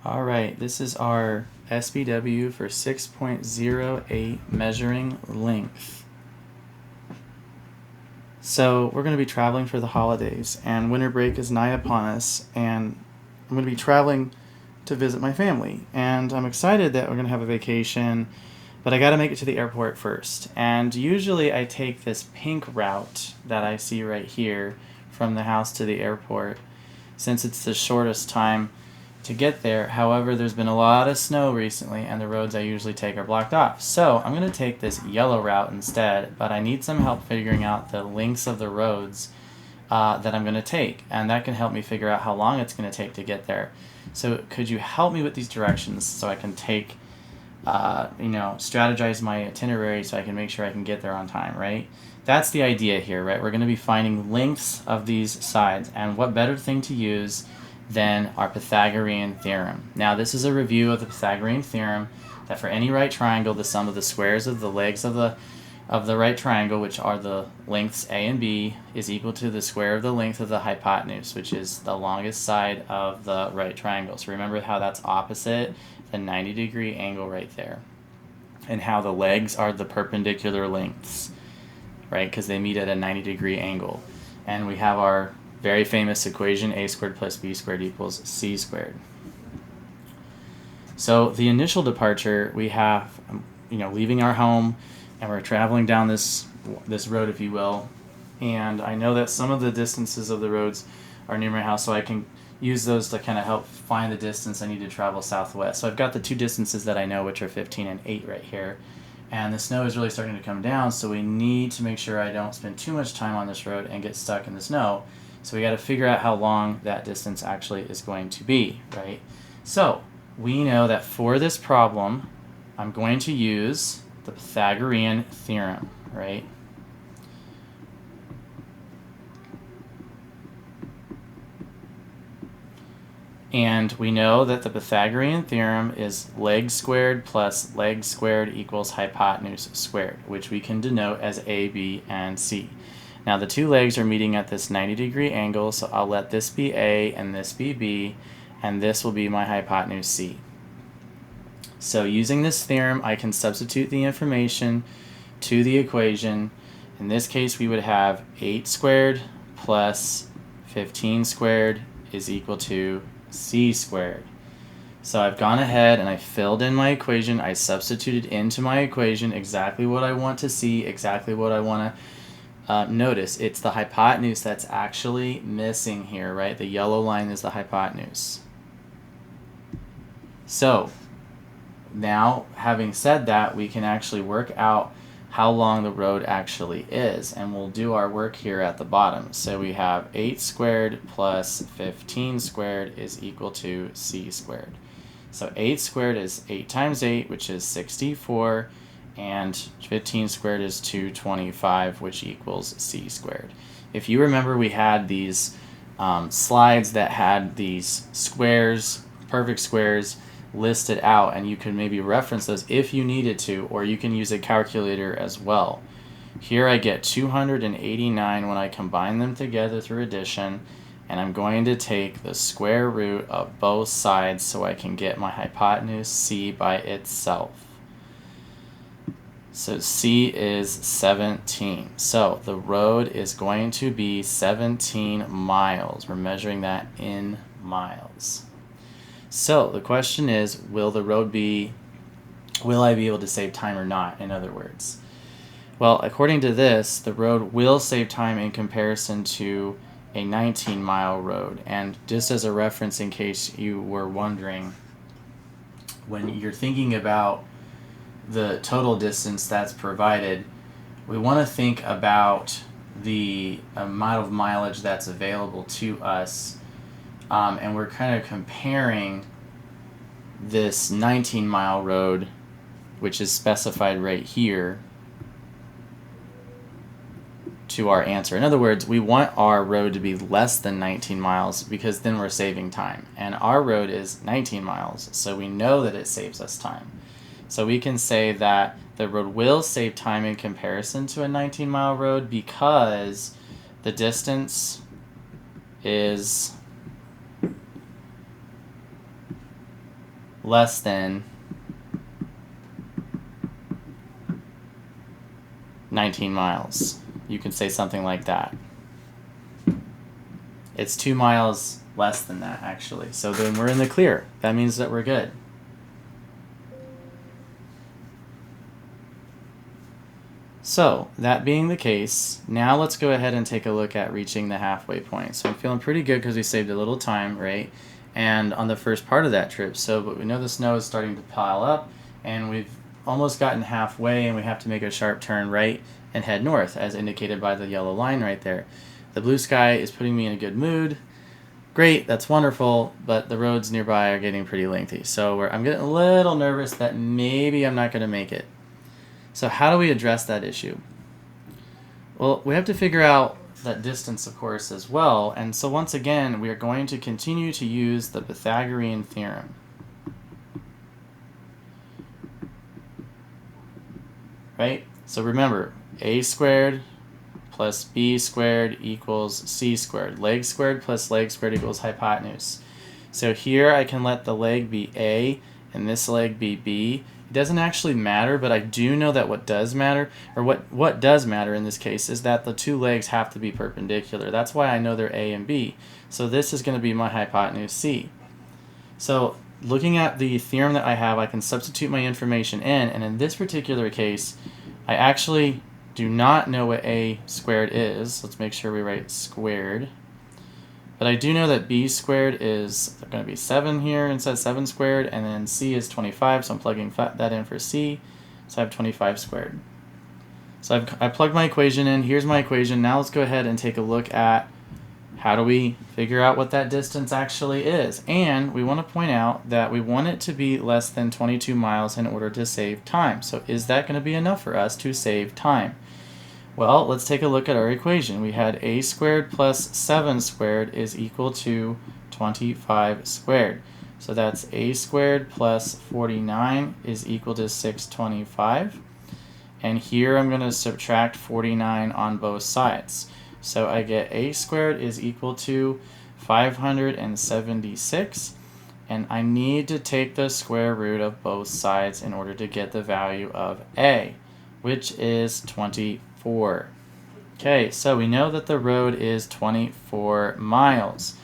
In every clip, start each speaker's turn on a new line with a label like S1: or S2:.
S1: All right, this is our SBW for 6.08 measuring length. So we're going to be traveling for the holidays, and winter break is nigh upon us, and I'm going to be traveling to visit my family. And I'm excited that we're going to have a vacation, but I got to make it to the airport first. And usually I take this pink route that I see right here from the house to the airport, since it's the shortest time to get there. However, there's been a lot of snow recently, and the roads I usually take are blocked off. So I'm going to take this yellow route instead, but I need some help figuring out the lengths of the roads that I'm going to take, and that can help me figure out how long it's going to take to get there. So could you help me with these directions so I can take, strategize my itinerary so I can make sure I can get there on time, right? That's the idea here, right? We're going to be finding lengths of these sides, and what better thing to use than our Pythagorean theorem. Now, this is a review of the Pythagorean theorem that for any right triangle, the sum of the squares of the legs of the right triangle, which are the lengths A and B, is equal to the square of the length of the hypotenuse, which is the longest side of the right triangle. So remember how that's opposite the 90-degree angle right there, and how the legs are the perpendicular lengths, right? Because they meet at a 90-degree angle. And we have our very famous equation, a squared plus b squared equals c squared. So the initial departure, we have, leaving our home, and we're traveling down this road, if you will. And I know that some of the distances of the roads are near my house, so I can use those to kind of help find the distance I need to travel southwest. So I've got the two distances that I know, which are 15 and 8 right here. And the snow is really starting to come down, so we need to make sure I don't spend too much time on this road and get stuck in the snow. So we got to figure out how long that distance actually is going to be, right? So we know that for this problem, I'm going to use the Pythagorean theorem, right? And we know that the Pythagorean theorem is leg squared plus leg squared equals hypotenuse squared, which we can denote as A, B, and C. Now the two legs are meeting at this 90-degree angle, so I'll let this be A and this be B, and this will be my hypotenuse C. So using this theorem, I can substitute the information to the equation. In this case, we would have 8 squared plus 15 squared is equal to c squared. So I've gone ahead and I filled in my equation. I substituted into my equation exactly what I want to see, exactly what I want to notice. It's the hypotenuse that's actually missing here, right? The yellow line is the hypotenuse. So now, having said that, we can actually work out how long the road actually is, and we'll do our work here at the bottom. So we have 8 squared plus 15 squared is equal to c squared. So 8 squared is 8 times 8, which is 64, and 15 squared is 225, which equals c squared. If you remember, we had these slides that had these squares, perfect squares, listed out, and you can maybe reference those if you needed to, or you can use a calculator as well. Here I get 289 when I combine them together through addition, and I'm going to take the square root of both sides so I can get my hypotenuse c by itself. So c is 17. So the road is going to be 17 miles. We're measuring that in miles. So the question is, will I be able to save time or not, in other words? Well, according to this, the road will save time in comparison to a 19-mile road. And just as a reference, in case you were wondering, when you're thinking about the total distance that's provided, we want to think about the amount of mileage that's available to us. And we're kind of comparing this 19-mile road, which is specified right here, to our answer. In other words, we want our road to be less than 19 miles because then we're saving time. And our road is 19 miles, so we know that it saves us time. So we can say that the road will save time in comparison to a 19-mile road because the distance is less than 19 miles. You can say something like that. It's 2 miles less than that, actually. So then we're in the clear. That means that we're good. So, that being the case, now let's go ahead and take a look at reaching the halfway point. So I'm feeling pretty good because we saved a little time, right? And on the first part of that trip. So, but we know the snow is starting to pile up, and we've almost gotten halfway, and we have to make a sharp turn right and head north, as indicated by the yellow line right there. The blue sky is putting me in a good mood. Great, that's wonderful, but the roads nearby are getting pretty lengthy. So I'm getting a little nervous that maybe I'm not going to make it. So how do we address that issue? Well, we have to figure out that distance, of course, as well. And so once again, we are going to continue to use the Pythagorean theorem. Right? So remember, a squared plus b squared equals c squared. Leg squared plus leg squared equals hypotenuse. So here I can let the leg be a and this leg be b. It doesn't actually matter, but I do know that what does matter, or what does matter in this case, is that the two legs have to be perpendicular. That's why I know they're a and b. So this is going to be my hypotenuse c. So looking at the theorem that I have, I can substitute my information in, and in this particular case, I actually do not know what a squared is. Let's make sure we write squared. But I do know that b squared is going to be 7 here instead of 7 squared, and then c is 25, so I'm plugging that in for c. So I have 25 squared. So I plugged my equation in. Here's my equation. Now let's go ahead and take a look at how do we figure out what that distance actually is. And we want to point out that we want it to be less than 22 miles in order to save time. So is that going to be enough for us to save time? Well, let's take a look at our equation. We had a squared plus 7 squared is equal to 25 squared. So that's a squared plus 49 is equal to 625. And here I'm going to subtract 49 on both sides. So I get a squared is equal to 576. And I need to take the square root of both sides in order to get the value of a, which is 24. Okay, so we know that the road is 24 miles.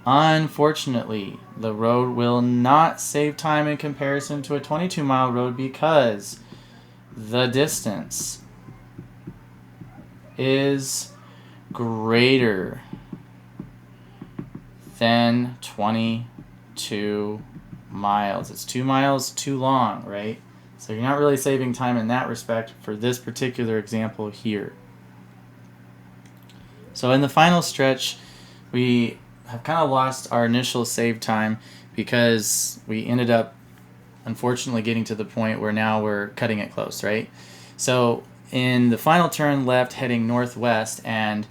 S1: Unfortunately, the road will not save time in comparison to a 22-mile road because the distance is greater than 22 miles. It's 2 miles too long, right? So you're not really saving time in that respect for this particular example here. So in the final stretch, we have kind of lost our initial save time because we ended up unfortunately getting to the point where now we're cutting it close, right? So in the final turn left heading northwest and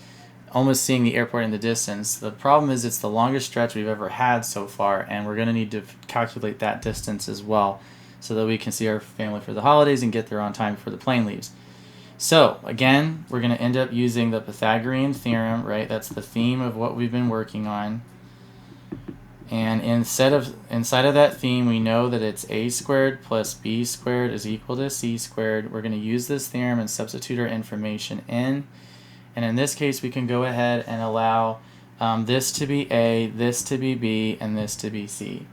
S1: almost seeing the airport in the distance, the problem is it's the longest stretch we've ever had so far, and we're going to need to calculate that distance as well so that we can see our family for the holidays and get there on time before the plane leaves. So again, we're going to end up using the Pythagorean theorem, right? That's the theme of what we've been working on. And inside of that theme, we know that it's a squared plus b squared is equal to c squared. We're going to use this theorem and substitute our information in. And in this case, we can go ahead and allow this to be a, this to be b, and this to be c.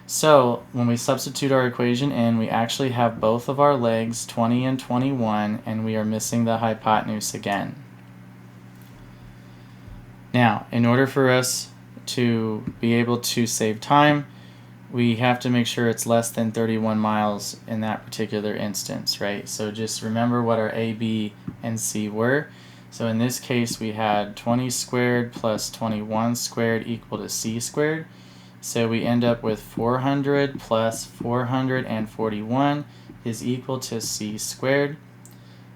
S1: So when we substitute our equation in, we actually have both of our legs, 20 and 21, and we are missing the hypotenuse again. Now, in order for us to be able to save time, we have to make sure it's less than 31 miles in that particular instance, right? So just remember what our A, B, and C were. So in this case, we had 20 squared plus 21 squared equal to C squared. So we end up with 400 plus 441 is equal to C squared.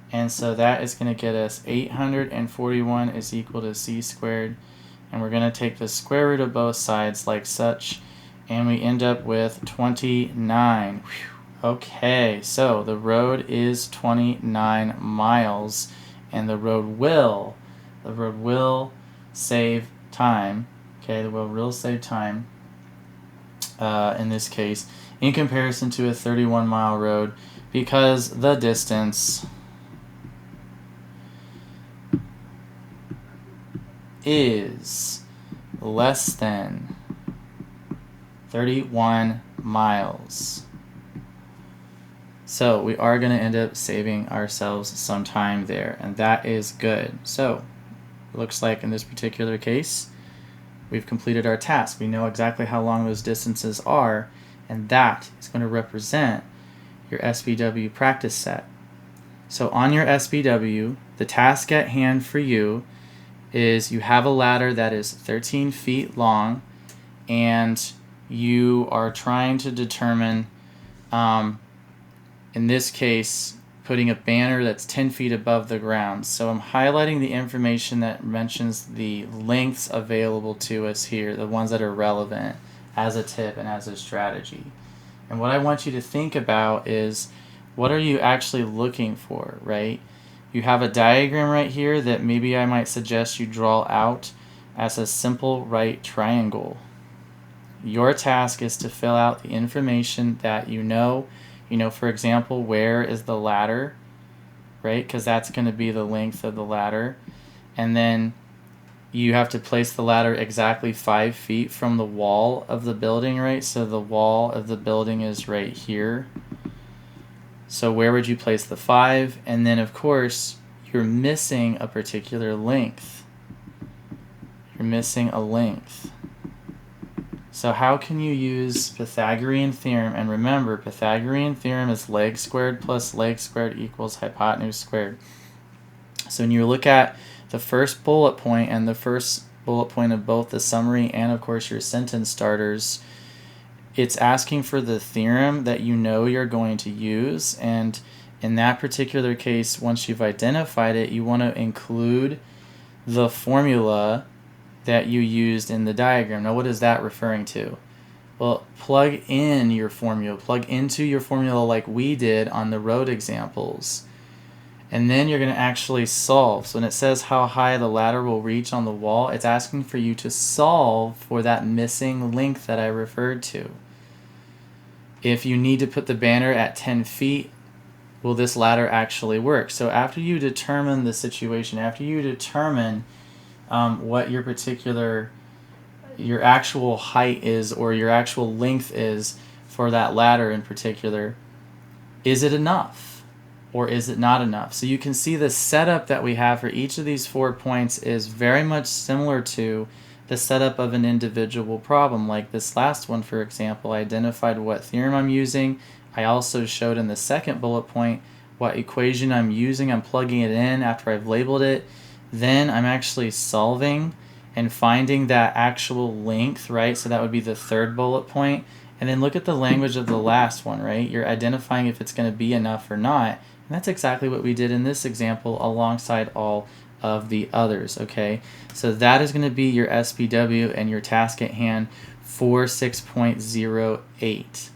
S1: And so that is going to get us 841 is equal to C squared. And we're going to take the square root of both sides like such. And we end up with 29. Whew. Okay, so the road is 29 miles. And the road will save time. Okay, the road will save time. in this case, in comparison to a 31-mile road, because the distance is less than 31 miles. So we are going to end up saving ourselves some time there, and that is good. So it looks like in this particular case, we've completed our task. We know exactly how long those distances are, and that is going to represent your SBW practice set. So on your SBW, the task at hand for you is you have a ladder that is 13 feet long, and you are trying to determine, in this case, putting a banner that's 10 feet above the ground. So I'm highlighting the information that mentions the lengths available to us here, the ones that are relevant as a tip and as a strategy. And what I want you to think about is, what are you actually looking for, right? You have a diagram right here that maybe I might suggest you draw out as a simple right triangle. Your task is to fill out the information that you know, for example, where is the ladder, right? Because that's going to be the length of the ladder. And then you have to place the ladder exactly 5 feet from the wall of the building, right? So the wall of the building is right here. So where would you place the 5? And then, of course, you're missing a particular length. You're missing a length. So how can you use Pythagorean theorem? And remember, Pythagorean theorem is leg squared plus leg squared equals hypotenuse squared. So when you look at the first bullet point and the first bullet point of both the summary and, of course, your sentence starters, it's asking for the theorem that you know you're going to use. And in that particular case, once you've identified it, you want to include the formula that you used in the diagram. Now, what is that referring to? Well, plug in your formula. Plug into your formula like we did on the road examples. And then you're going to actually solve. So when it says how high the ladder will reach on the wall, it's asking for you to solve for that missing length that I referred to. If you need to put the banner at 10 feet, will this ladder actually work? So after you determine the situation, after you determine what your actual height is or your actual length is for that ladder in particular, is it enough or is it not enough? So you can see the setup that we have for each of these 4 points is very much similar to the setup of an individual problem. Like this last one, for example, I identified what theorem I'm using. I also showed in the second bullet point what equation I'm using. I'm plugging it in after I've labeled it. Then I'm actually solving and finding that actual length, right? So that would be the third bullet point. And then look at the language of the last one, right? You're identifying if it's going to be enough or not. And that's exactly what we did in this example alongside all of the others, okay? So that is going to be your SBW and your task at hand for 6.08.